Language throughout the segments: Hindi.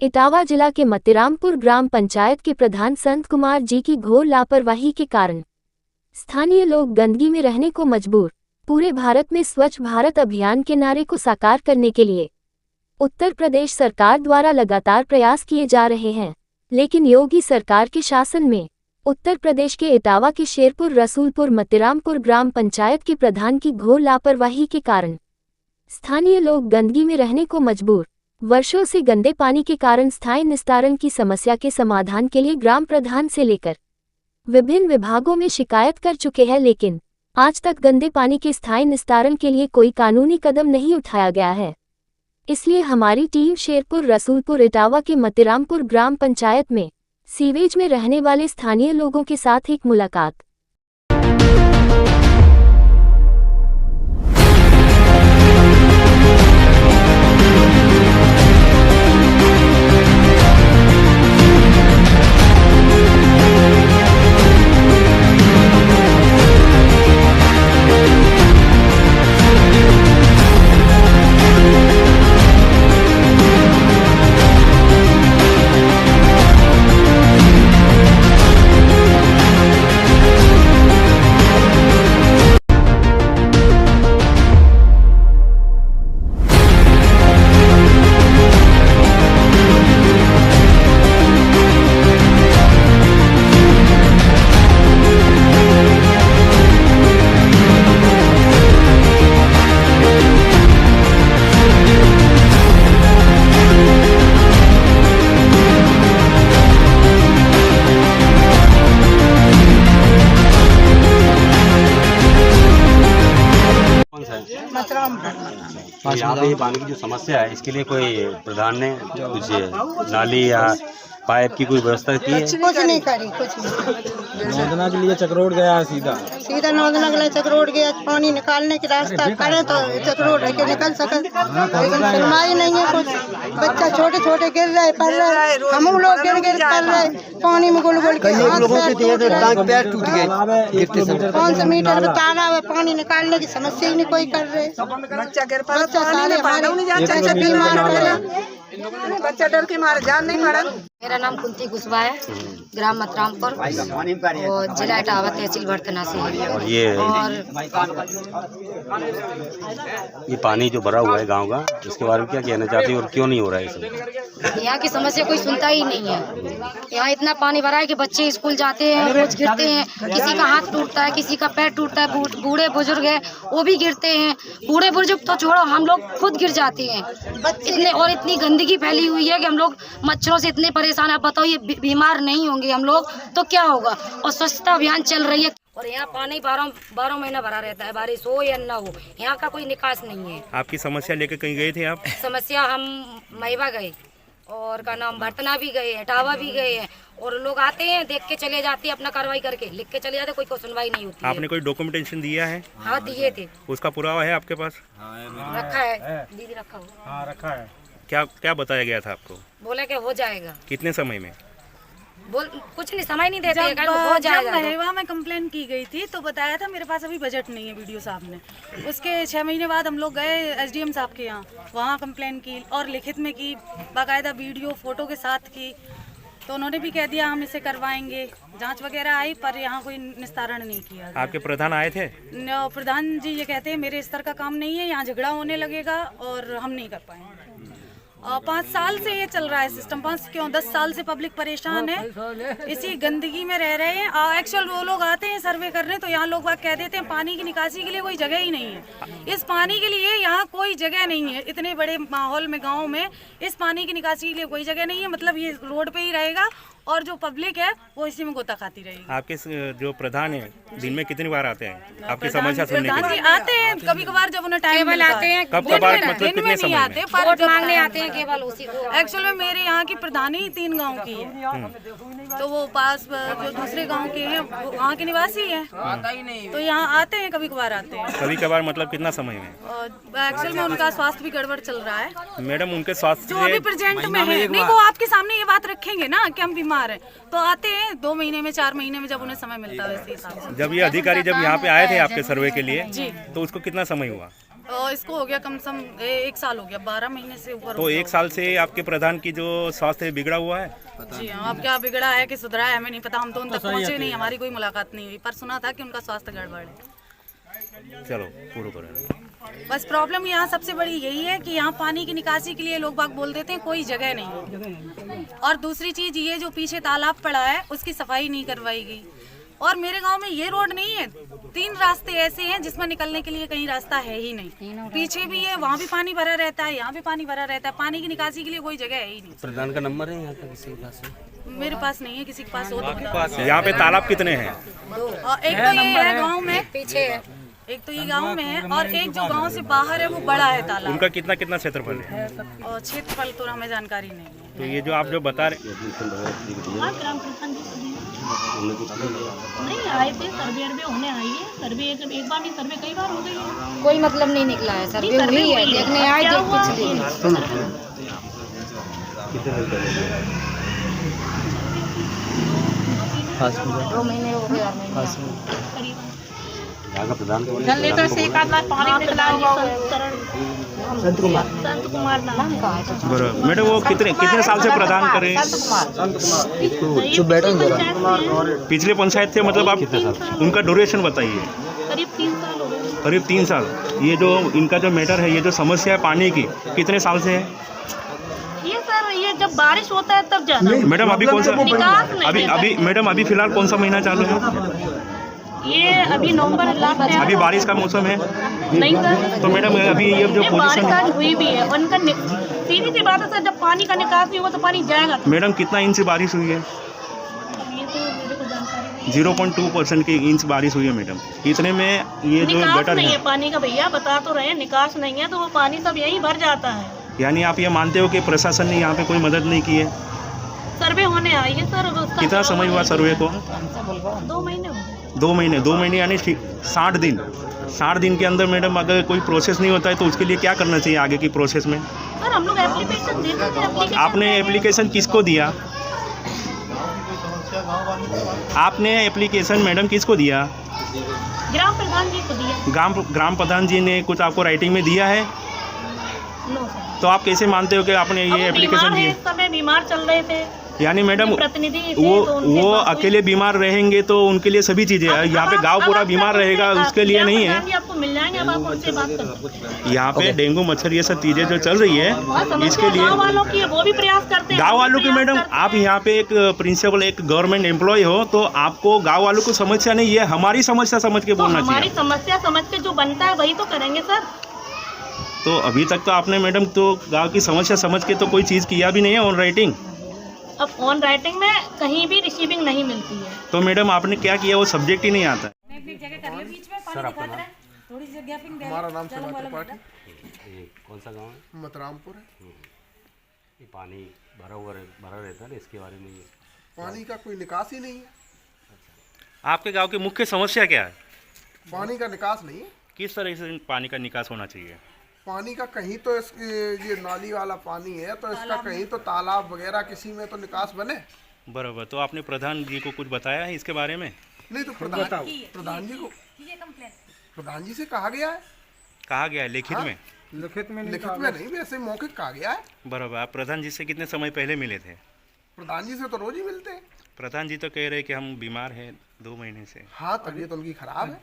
इटावा जिला के मतिरामपुर ग्राम पंचायत के प्रधान संत कुमार जी की घोर लापरवाही के कारण स्थानीय लोग गंदगी में रहने को मजबूर। पूरे भारत में स्वच्छ भारत अभियान के नारे को साकार करने के लिए उत्तर प्रदेश सरकार द्वारा लगातार प्रयास किए जा रहे हैं, लेकिन योगी सरकार के शासन में उत्तर प्रदेश के इटावा के शेरपुर रसूलपुर मतिरामपुर ग्राम पंचायत के प्रधान की घोर लापरवाही के कारण स्थानीय लोग गंदगी में रहने को मजबूर। वर्षों से गंदे पानी के कारण स्थायी निस्तारण की समस्या के समाधान के लिए ग्राम प्रधान से लेकर विभिन्न विभागों में शिकायत कर चुके हैं, लेकिन आज तक गंदे पानी के स्थायी निस्तारण के लिए कोई कानूनी कदम नहीं उठाया गया है। इसलिए हमारी टीम शेरपुर रसूलपुर इटावा के मतिरामपुर ग्राम पंचायत में सीवेज में रहने वाले स्थानीय लोगों के साथ एक मुलाकात। तो यहाँ पे पानी की जो समस्या है, इसके लिए कोई प्रधान ने कुछ नाली या पाइप की कोई व्यवस्था की है? कुछ नहीं करी, कुछ नहीं। नौदना के लिए चक्रोड गया सीधा नौदना के लिए चक्रोड गया। पानी निकालने की रास्ता करे तो चक्रोड है कि निकल सके, लेकिन सुनवाई नहीं है कुछ। बच्चा छोटे छोटे गिर रहे, पड़ रहे, हम लोग गिर गिर पड़ रहे पानी में गुल गुल के। पैर टूट गए। 500 मीटर का ताना है, पानी निकालने की समस्या ही नहीं कोई कर रहे। बच्चा सारे बच्चा डर के मारे जान नहीं पड़ा। मेरा नाम कुंती कुशवाहा है, ग्राम मतिरामपुर और जिला इटावा तहसील बर्तना से है। और ये पानी जो भरा हुआ है गांव का, इसके बारे में क्या कहना चाहती है और क्यों नहीं हो रहा है इसमें? यहाँ की समस्या कोई सुनता ही नहीं है। यहाँ इतना पानी भरा है कि बच्चे स्कूल जाते हैं, रोज गिरते हैं। किसी का हाथ टूटता है, किसी का पैर टूटता है। बूढ़े बुजुर्ग है वो भी गिरते हैं। बूढ़े बुजुर्ग तो छोड़ो, हम लोग खुद गिर जाते हैं। इतनी गंदगी फैली हुई है कि हम लोग मच्छरों से इतने परेशान है। बताओ, ये बीमार नहीं होंगे हम लोग तो क्या होगा? और स्वच्छता अभियान चल रही है और यहाँ पानी 12 महीना भरा रहता है, बारिश हो या ना हो। यहाँ का कोई निकास नहीं है। आपकी समस्या लेकर कहीं गए थे आप? समस्या हम महिबा गए और का नाम बर्तना भी गए, इटावा भी गए हैं। और लोग आते हैं, देख के चले जाते हैं, अपना कार्रवाई करके लिख के चले जाते, कोई सुनवाई नहीं होती। आपने कोई डॉक्यूमेंटेशन दिया है? हाँ, दिए थे। उसका पुरावा है आपके पास? रखा है, दीदी रखा हुआ। हाँ, रखा है। क्या बताया गया था आपको? बोला कि हो जाएगा। कितने समय में? कुछ नहीं, समय नहीं देते। हो जाएगा। जब महिवा में कंप्लेन की गई थी तो बताया था मेरे पास अभी बजट नहीं है वीडियो साहब ने। उसके 6 महीने बाद हम लोग गए एसडीएम साहब के यहाँ, वहाँ कंप्लेन की और लिखित में की, बाकायदा वीडियो फोटो के साथ की। तो उन्होंने भी कह दिया हम इसे करवाएंगे। जांच वगैरह आई पर यहाँ कोई निस्तारण नहीं किया। आपके प्रधान आए थे? प्रधान जी ये कहते हैं मेरे स्तर का काम नहीं है, यहाँ झगड़ा होने लगेगा और हम नहीं कर पाएंगे। 5 साल से ये चल रहा है सिस्टम। 5 क्यों 10 साल से पब्लिक परेशान है, इसी गंदगी में रह रहे हैं। एक्चुअल वो लोग आते हैं सर्वे करने तो यहाँ लोग बात कह देते हैं पानी की निकासी के लिए कोई जगह ही नहीं है। इस पानी के लिए यहाँ कोई जगह नहीं है। इतने बड़े माहौल में गांव में इस पानी की निकासी के लिए कोई जगह नहीं है। मतलब ये रोड पे ही रहेगा और जो पब्लिक है वो इसी में गोता खाती रहेगी। आपके जो प्रधान है दिन में कितनी बार आते हैं आपकी समस्या सुनने के लिए? आते हैं कभी कभार जब उन्हें टाइम आते हैं। कब कभार मतलब कितने समय में? आते पर मांगने आते हैं केवल उसी को। एक्चुअल में मेरे यहाँ की प्रधानी 3 गांव की है, तो वो पास जो दूसरे गांव के हैं वहाँ के निवासी है, तो यहाँ आते हैं कभी कभार आते हैं। कभी कभार मतलब कितना समय में? एक्चुअल में उनका स्वास्थ्य भी गड़बड़ चल रहा है। मैडम उनके स्वास्थ्य जो अभी प्रेजेंट में है, नहीं वो आपके सामने ये बात रखेंगे ना कि हम बीमार हैं, तो आते हैं 2 महीने में 4 महीने में जब उन्हें समय मिलता है वैसे हिसाब से। जब ये अधिकारी जब यहाँ पे आए थे आपके सर्वे के लिए तो उसको कितना समय हुआ? इसको हो गया कम से कम 1 साल हो गया, 12 महीने से ऊपर तो हो गया। 1 साल से आपके प्रधान की जो स्वास्थ्य है बिगड़ा हुआ है। जी हाँ, अब क्या बिगड़ा है कि सुधरा है हमें नहीं पता, हम तो उन तक पहुँचे नहीं, हमारी कोई मुलाकात नहीं हुई, पर सुना था कि उनका स्वास्थ्य गड़बड़ है। चलो पूरा करें। बस प्रॉब्लम यहाँ सबसे बड़ी यही है कि यहाँ पानी की निकासी के लिए लोग बाग बोल देते हैं कोई जगह नहीं है, और दूसरी चीज ये जो पीछे तालाब पड़ा है उसकी सफाई नहीं करवाई गई। और मेरे गांव में ये रोड नहीं है, 3 रास्ते ऐसे हैं जिसमें निकलने के लिए कहीं रास्ता है ही नहीं, पीछे भी है, वहाँ भी पानी भरा रहता है, यहाँ भी पानी भरा रहता है, पानी की निकासी के लिए कोई जगह है ही नहीं। प्रधान का नंबर है यहाँ का किसी के पास? मेरे पास नहीं है, किसी के पास हो तो बताओ। यहाँ पे तालाब कितने हैं? एक तो ये है गाँव में, पीछे है, एक तो ये गांव में है, और एक जो गांव से बाहर है वो बड़ा है तालाब। उनका कितना कितना क्षेत्रफल है? और क्षेत्रफल तो हमें जानकारी नहीं है। तो ये जो आप जो बता रहे नहीं आए थे, सर्वे होने आई है, सर्वे एक बार नहीं, सर्वे कई बार हो गई है, कोई मतलब नहीं निकला है, सर्वे हुई है, देखने आए थे पिछले 2 महीने हो गए। यहाँ का प्रधान कौन है? जनरेटर से एक आध बार पानी निकला है, संत कुमार नाम का है। बराबर। मैडम वो कितने साल से प्रदान करें? पिछले पंचायत थे, मतलब आप उनका ड्यूरेशन बताइए। करीब 3 साल हो गए। करीब 3 साल। ये जो इनका जो मैटर है, ये जो समस्या है पानी की, कितने साल से है? ये सर, ये जब बारिश होता है तब जाना। मैडम अभी कौन सा, निकास नहीं है। अभी मैडम अभी फिलहाल कौन सा महीना चालू है? ये अभी नवंबर लास्ट में। अभी बारिश का मौसम है? नहीं सर। तो मैडम अभी ये जो बारिश पोजीशन आज हुई भी है, उनका सीधी सी बात है सर, जब पानी का निकास नहीं होगा तो पानी जाएगा। मैडम कितना इंच बारिश हुई है? ये तो मेरे को जानकारी नहीं। 0.2% की इंच बारिश हुई है मैडम। इतने में ये जो निकास गटर नहीं है, है पानी का, भैया बता तो रहे हैं, निकास नहीं है, तो वो पानी सब यहीं भर जाता है। यानी आप ये मानते हो कि प्रशासन ने यहाँ पे कोई मदद नहीं की है? सर्वे होने आई है सर। कितना समय हुआ सर्वे को? 2 महीने हो गए। 2 महीने यानी 60 दिन। 60 दिन के अंदर मैडम अगर कोई प्रोसेस नहीं होता है तो उसके लिए क्या करना चाहिए आगे की प्रोसेस में? सर हम लोग एप्लीकेशन दे देते हैं। आपने एप्लीकेशन किसको दिया? आपने एप्लीकेशन मैडम किसको दिया? ग्राम प्रधान जी को दिया। ग्राम प्रधान जी ने कुछ आपको राइटिंग में दिया है? No sir. तो आप कैसे मानते हो कि आपने ये एप्लीकेशन दिया? इस समय बीमार चल रहे थे, यानी मैडम प्रतिनिधि थे, वो तो उनसे वो बात हुई। अकेले बीमार रहेंगे तो उनके लिए सभी चीज़ें हैं। यहाँ पे गांव पूरा बीमार रहेगा उसके लिए नहीं है। आपको मिल जाएंगे, अब आप उनसे बात कर सकते हैं। यहाँ पे डेंगू मच्छर ये सब चीज़ें जो चल रही है इसके लिए गाँव वालों की वो भी प्रयास करते हैं। गांव वालों की मैडम, आप यहाँ पे एक प्रिंसिपल, एक गवर्नमेंट एम्प्लॉय हो तो आपको गांव वालों को समस्या नहीं, ये हमारी समस्या समझ के बोलना हमारी चाहिए। समस्या समझ के जो बनता है वही तो करेंगे सर। तो अभी तक तो आपने मैडम तो गांव की समस्या समझ के तो कोई चीज़ किया भी नहीं है ऑन राइटिंग। अब ऑन राइटिंग में कहीं भी रिसीविंग नहीं मिलती है। तो मैडम आपने क्या किया, वो सब्जेक्ट ही नहीं आता। हमारा नाम सुभाष त्रिपाठी। ये कौन सा गाँव है? मतरामपुर है। ये पानी भरा रहता है ना, इसके बारे में? पानी का कोई निकास ही नहीं है। आपके गाँव की मुख्य समस्या क्या है? पानी का निकास नहीं है। किस तरह से पानी का निकास होना चाहिए? पानी का कहीं तो ये नाली वाला पानी है तो इसका कहीं तो तालाब वगैरह किसी में तो निकास बने। बराबर। तो आपने प्रधान जी को कुछ बताया है इसके बारे में? नहीं तो प्रधान जी से कहा गया है। कहा गया है लिखित में? लिखित में नहीं, वैसे मौखिक कहा गया है। बराबर। आप प्रधान जी से कितने समय पहले मिले थे? प्रधान जी से तो रोज ही मिलते हैं। प्रधान जी तो कह रहे कि हम बीमार हैं 2 महीने से। हाँ, तबीयत उनकी खराब है,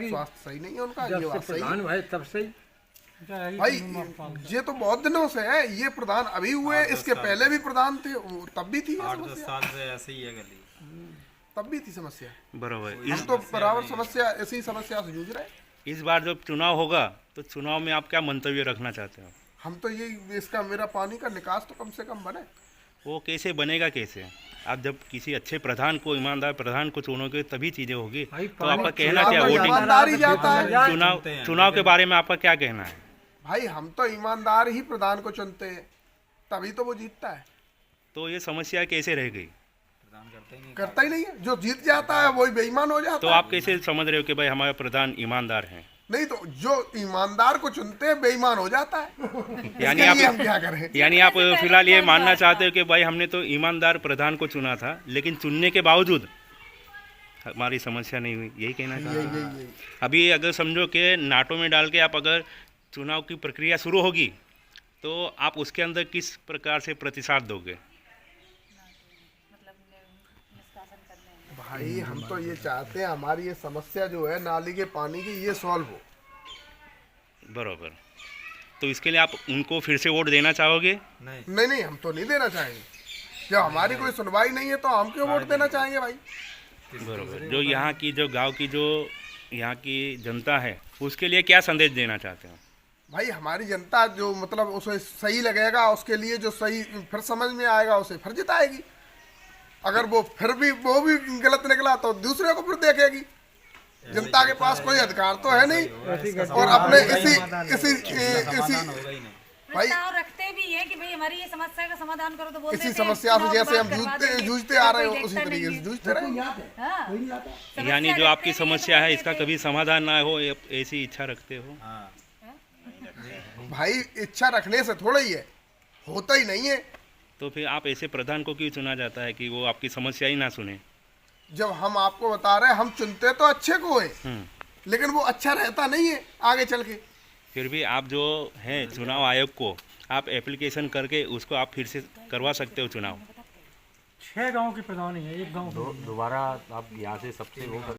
स्वास्थ्य सही नहीं है उनका। ये बात सही है तब से भाई, ये तो बहुत दिनों से है। ये प्रधान अभी हुए, इसके पहले भी प्रधान थे, तब भी थी 8-10 साल से ऐसे ही है गली, तब भी थी समस्या। बराबर। हम तो बराबर समस्या, इसी समस्या से जूझ रहे हैं। इस बार जब चुनाव होगा तो चुनाव में आप क्या मंतव्य रखना चाहते हो? हम तो ये इसका मेरा पानी का निकास तो कम से कम बने। वो कैसे बनेगा? कैसे? आप जब किसी अच्छे प्रधान को, ईमानदार प्रधान को चुनोगे तभी चीज़ें होगी। तो आपका कहना क्या? ईमानदार ही जाता है। चुनाव के बारे में आपका क्या कहना है? भाई हम तो ईमानदार ही प्रधान को चुनते हैं, तभी तो वो जीतता है। तो ये समस्या कैसे रह गई? करता ही नहीं है। जो जीत जाता है वही बेईमान हो जाता तो है। आप कैसे समझ रहे हो कि भाई हमारे प्रधान ईमानदार हैं? नहीं तो जो ईमानदार को चुनते हैं बेईमान हो जाता है। यानी हम क्या करें? यानी आप फिलहाल ये मानना चाहते हो कि भाई हमने तो ईमानदार प्रधान को चुना था, लेकिन चुनने के बावजूद हमारी समस्या नहीं हुई, यही कहना चाहते हैं? अभी अगर समझो कि नाटो में डाल के आप अगर चुनाव की प्रक्रिया शुरू होगी तो आप उसके अंदर किस प्रकार से प्रतिशत दोगे? भाई हम तो ये चाहते हैं हमारी ये समस्या जो है नाली के पानी की ये सॉल्व हो। बराबर। तो इसके लिए आप उनको फिर से वोट देना चाहोगे? नहीं, हम तो नहीं देना चाहेंगे। जब हमारी कोई सुनवाई नहीं है तो हम क्यों वोट देना चाहेंगे भाई? बराबर। जो यहाँ की जो गांव की जो यहाँ की जनता है उसके लिए क्या संदेश देना चाहते हो? भाई हमारी जनता जो मतलब उसे सही लगेगा उसके लिए जो सही फिर समझ में आएगा उसे फिर जिताएगी। अगर वो भी गलत निकला तो दूसरे को फिर देखेगी। जनता के पास कोई अधिकार तो है नहीं और अपने इसी भाई रखते भी है कि भाई हमारी ये समस्या का समाधान करो तो बोलते इसी समस्या से जैसे हम जूझते आ रहे हो उसी तरीके से जूझते रहे। यानी जो आपकी समस्या है इसका कभी समाधान ना हो ऐसी इच्छा रखते हो? भाई इच्छा रखने से थोड़ा ही है, होता ही नहीं है। तो फिर आप ऐसे प्रधान को क्यों चुना जाता है कि वो आपकी समस्या ही ना सुने? जब हम आपको बता रहे हैं हम चुनते तो अच्छे को है लेकिन वो अच्छा रहता नहीं है आगे चल के। फिर भी आप जो है चुनाव आयोग को आप एप्लीकेशन करके उसको आप फिर से करवा सकते हो चुनाव। 6 गांव के प्रधान है, एक गांव दोबारा आप यहाँ से सबसे वो